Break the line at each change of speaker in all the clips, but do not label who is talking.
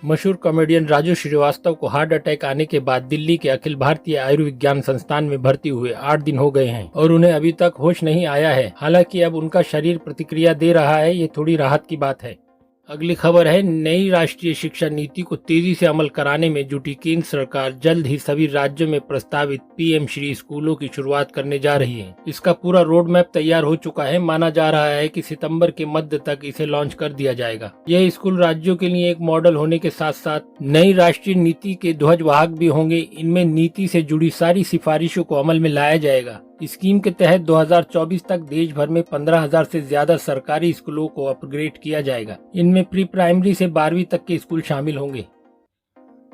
मशहूर कॉमेडियन राजू श्रीवास्तव को heart attack आने के बाद दिल्ली के अखिल भारतीय आयुर्विज्ञान संस्थान में भर्ती हुए 8 दिन हो गए हैं और उन्हें अभी तक होश नहीं आया है। हालांकि अब उनका शरीर प्रतिक्रिया दे रहा है, ये थोड़ी राहत की बात है। अगली खबर है, नई राष्ट्रीय शिक्षा नीति को तेजी से अमल कराने में जुटी केंद्र सरकार जल्द ही सभी राज्यों में प्रस्तावित पीएम श्री स्कूलों की शुरुआत करने जा रही है। इसका पूरा रोड मैप तैयार हो चुका है। माना जा रहा है कि सितंबर के मध्य तक इसे लॉन्च कर दिया जाएगा। यह स्कूल राज्यों के लिए एक मॉडल होने के साथ साथ नई राष्ट्रीय नीति के ध्वजवाहक भी होंगे। इनमें नीति से जुड़ी सारी सिफारिशों को अमल में लाया जाएगा। स्कीम के तहत 2024 तक देश भर में 15,000 से ज्यादा सरकारी स्कूलों को अपग्रेड किया जाएगा। इनमें प्री प्राइमरी से 12वीं तक के स्कूल शामिल होंगे।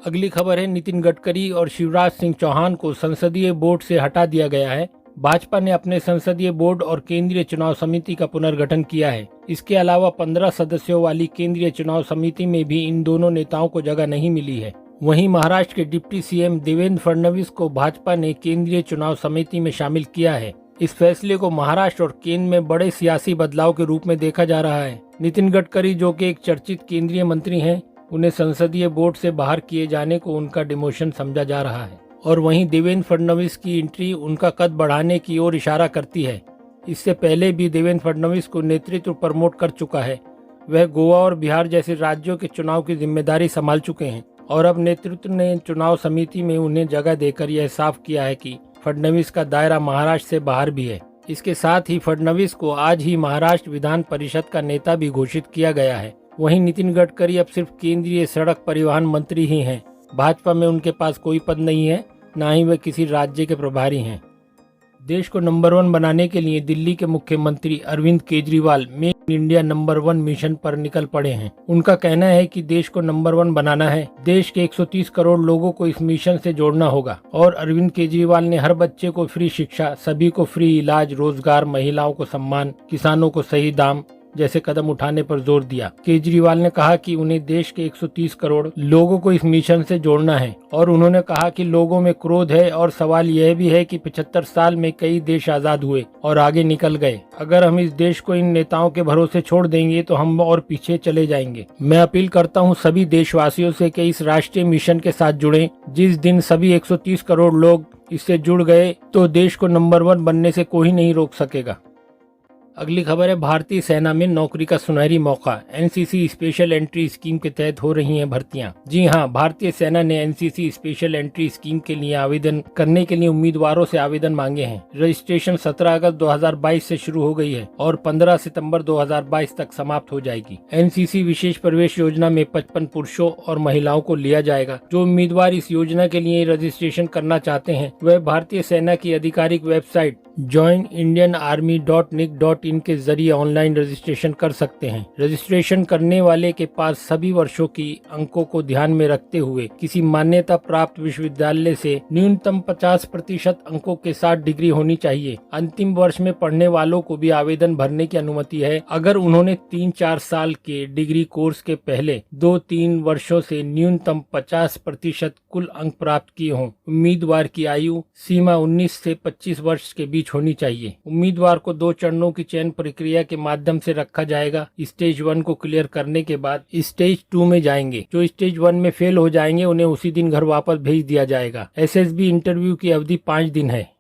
अगली खबर है, नितिन गडकरी और शिवराज सिंह चौहान को संसदीय बोर्ड से हटा दिया गया है। भाजपा ने अपने संसदीय बोर्ड और केंद्रीय चुनाव समिति का पुनर्गठन किया है। इसके अलावा 15 सदस्यों वाली केंद्रीय चुनाव समिति में भी इन दोनों नेताओं को जगह नहीं मिली है। वहीं महाराष्ट्र के डिप्टी सीएम देवेंद्र फडणवीस को भाजपा ने केंद्रीय चुनाव समिति में शामिल किया है। इस फैसले को महाराष्ट्र और केंद्र में बड़े सियासी बदलाव के रूप में देखा जा रहा है। नितिन गडकरी, जो कि एक चर्चित केंद्रीय मंत्री हैं, उन्हें संसदीय बोर्ड से बाहर किए जाने को उनका डिमोशन समझा जा रहा है और वहीं देवेंद्र फडणवीस की एंट्री उनका कद बढ़ाने की ओर इशारा करती है। इससे पहले भी देवेंद्र फडणवीस को नेतृत्व प्रमोट कर चुका है। वह गोवा और बिहार जैसे राज्यों के चुनाव की जिम्मेदारी संभाल चुके हैं और अब नेतृत्व ने चुनाव समिति में उन्हें जगह देकर यह साफ किया है कि फडणवीस का दायरा महाराष्ट्र से बाहर भी है। इसके साथ ही फडणवीस को आज ही महाराष्ट्र विधान परिषद का नेता भी घोषित किया गया है। वहीं नितिन गडकरी अब सिर्फ केंद्रीय सड़क परिवहन मंत्री ही हैं। भाजपा में उनके पास कोई पद नहीं है, न ही वे किसी राज्य के प्रभारी हैं। देश को नंबर 1 बनाने के लिए दिल्ली के मुख्यमंत्री Arvind Kejriwal make in India number 1 mission पर निकल पड़े हैं। उनका कहना है कि देश को नंबर 1 बनाना है। देश के 130 करोड़ लोगों को इस मिशन से जोड़ना होगा और अरविंद केजरीवाल ने हर बच्चे को फ्री शिक्षा, सभी को फ्री इलाज, रोजगार, महिलाओं को सम्मान, किसानों को सही दाम जैसे कदम उठाने पर जोर दिया। केजरीवाल ने कहा कि उन्हें देश के 130 करोड़ लोगों को इस मिशन से जोड़ना है और उन्होंने कहा कि लोगों में क्रोध है और सवाल यह भी है कि 75 साल में कई देश आजाद हुए और आगे निकल गए। अगर हम इस देश को इन नेताओं के भरोसे छोड़ देंगे तो हम और पीछे चले जाएंगे। मैं अपील करता हूं सभी देशवासियों से कि इस राष्ट्रीय मिशन के साथ जुड़ें। जिस दिन सभी 130 करोड़ लोग इससे जुड़ गए तो देश को नंबर 1 बनने से कोई नहीं रोक सकेगा। अगली खबर है, भारतीय सेना में नौकरी का सुनहरी मौका। एनसीसी स्पेशल एंट्री स्कीम के तहत हो रही हैं भर्तियां। जी हां, भारतीय सेना ने एनसीसी स्पेशल एंट्री स्कीम के लिए आवेदन करने के लिए उम्मीदवारों से आवेदन मांगे हैं। रजिस्ट्रेशन 17 अगस्त 2022 से शुरू हो गई है और 15 सितंबर 2022 तक समाप्त हो जाएगी। एनसीसी विशेष प्रवेश योजना में 55 पुरुषों और महिलाओं को लिया जाएगा। जो उम्मीदवार इस योजना के लिए रजिस्ट्रेशन करना चाहते हैं वह भारतीय सेना की आधिकारिक वेबसाइट joinindianarmy.nic.in के जरिए ऑनलाइन रजिस्ट्रेशन कर सकते हैं। रजिस्ट्रेशन करने वाले के पास सभी वर्षों की अंकों को ध्यान में रखते हुए किसी मान्यता प्राप्त विश्वविद्यालय से न्यूनतम 50% अंकों के साथ डिग्री होनी चाहिए। अंतिम वर्ष में पढ़ने वालों को भी आवेदन भरने की अनुमति है अगर उन्होंने 3-4 साल के डिग्री कोर्स के पहले 2-3 वर्षों से न्यूनतम 50% कुल अंक प्राप्त किए हों। उम्मीदवार की आयु सीमा 19 से 25 वर्ष के बीच होनी चाहिए। उम्मीदवार को 2 चरणों की चयन प्रक्रिया के माध्यम से रखा जाएगा। स्टेज 1 को क्लियर करने के बाद स्टेज 2 में जाएंगे। जो स्टेज 1 में फेल हो जाएंगे उन्हें उसी दिन घर वापस भेज दिया जाएगा। एसएसबी इंटरव्यू की अवधि 5 दिन है।